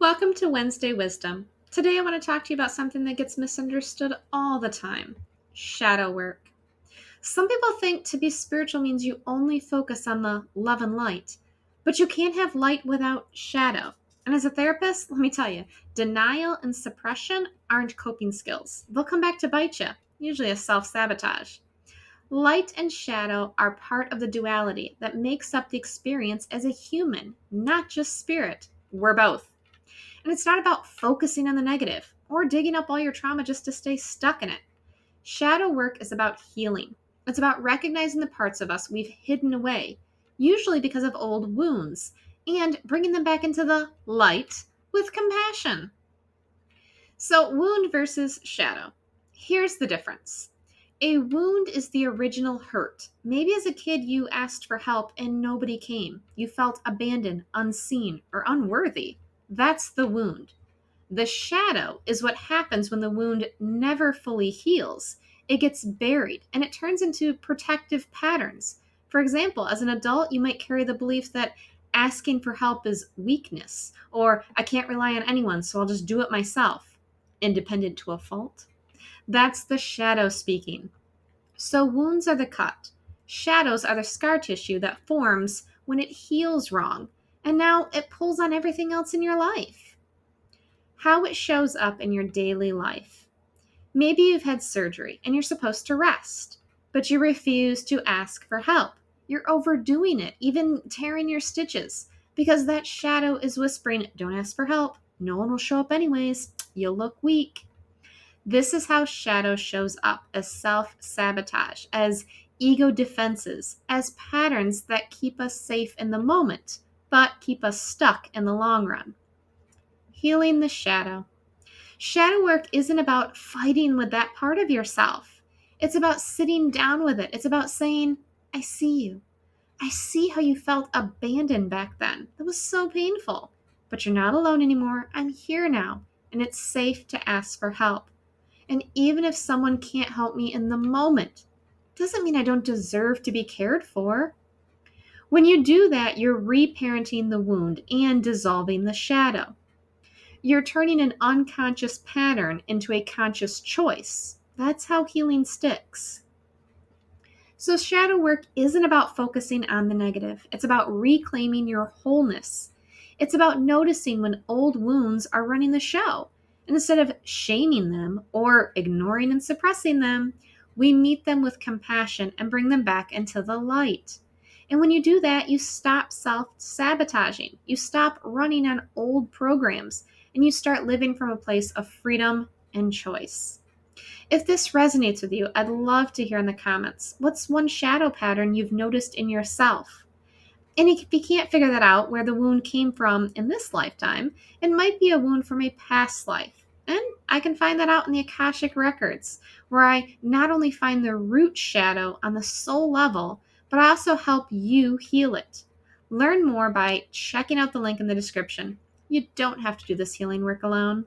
Welcome to Wednesday Wisdom. Today I want to talk to you about something that gets misunderstood all the time: shadow work. Some people think to be spiritual means you only focus on the love and light, but you can't have light without shadow. And as a therapist, let me tell you, denial and suppression aren't coping skills. They'll come back to bite you, usually as self sabotage. Light and shadow are part of the duality that makes up the experience as a human, not just spirit. We're both. And it's not about focusing on the negative or digging up all your trauma just to stay stuck in it. Shadow work is about healing. It's about recognizing the parts of us we've hidden away, usually because of old wounds, and bringing them back into the light with compassion. So, wound versus shadow. Here's the difference. A wound is the original hurt. Maybe as a kid you asked for help and nobody came. You felt abandoned, unseen, or unworthy. That's the wound. The shadow is what happens when the wound never fully heals. It gets buried and it turns into protective patterns. For example, as an adult, you might carry the belief that asking for help is weakness, or I can't rely on anyone, so I'll just do it myself, independent to a fault. That's the shadow speaking. So, wounds are the cut, shadows are the scar tissue that forms when it heals wrong, and now it pulls on everything else in your life. How it shows up in your daily life. Maybe you've had surgery and you're supposed to rest, but you refuse to ask for help. You're overdoing it, even tearing your stitches, because that shadow is whispering, don't ask for help. No one will show up anyways. You'll look weak. This is how shadow shows up: as self sabotage, as ego defenses, as patterns that keep us safe in the moment, but keep us stuck in the long run. Healing the shadow. Shadow work isn't about fighting with that part of yourself. It's about sitting down with it. It's about saying, I see you. I see how you felt abandoned back then. That was so painful. But you're not alone anymore. I'm here now. And it's safe to ask for help. And even if someone can't help me in the moment, doesn't mean I don't deserve to be cared for. When you do that, you're reparenting the wound and dissolving the shadow. You're turning an unconscious pattern into a conscious choice. That's how healing sticks. So, shadow work isn't about focusing on the negative, it's about reclaiming your wholeness. It's about noticing when old wounds are running the show. And instead of shaming them or ignoring and suppressing them, we meet them with compassion and bring them back into the light. And when you do that, you stop self sabotaging. You stop running on old programs and you start living from a place of freedom and choice. If this resonates with you, I'd love to hear in the comments, what's one shadow pattern you've noticed in yourself? And if you can't figure that out, where the wound came from in this lifetime, it might be a wound from a past life. And I can find that out in the Akashic Records, where I not only find the root shadow on the soul level, but I also help you heal it. Learn more by checking out the link in the description. You don't have to do this healing work alone.